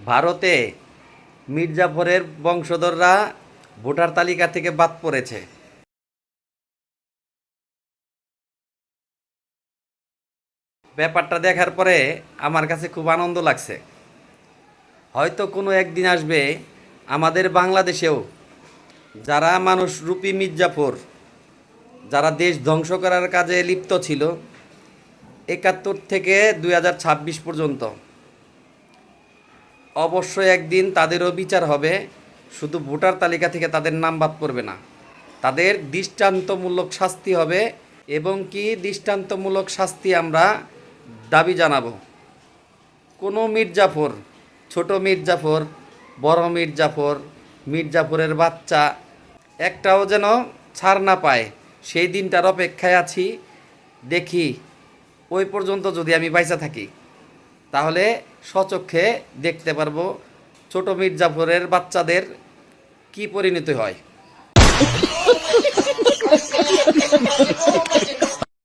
ভারতে মির্জাফরের বংশধররা ভোটার তালিকা থেকে বাদ পড়েছে। ব্যাপারটা দেখার পরে আমার কাছে খুব আনন্দ লাগছে। হয়তো কোনো একদিন আসবে আমাদের বাংলাদেশেও যারা মানুষ রূপী মির্জাফর, যারা দেশ ধ্বংস করার কাজে লিপ্ত ছিল ৭১ থেকে ২০২৬ পর্যন্ত, অবশ্যই একদিন তাদেরও বিচার হবে। শুধু ভোটার তালিকা থেকে তাদের নাম বাদ পড়বে না, তাদের দৃষ্টান্তমূলক শাস্তি হবে। এবং কি দৃষ্টান্তমূলক শাস্তি আমরা দাবি জানাবো। কোনো মির্জাফর, ছোট মির্জাফর, বড় মির্জাফর, মির্জাফরের বাচ্চা একটাও যেন ছাড় না পায়, সেই দিনটার অপেক্ষায় আছি। দেখি ওই পর্যন্ত যদি আমি বাইচা থাকি তাহলে স্বচক্ষে দেখতে পারবো ছোট মির্জাফরের বাচ্চাদের কি পরিণতি হয়।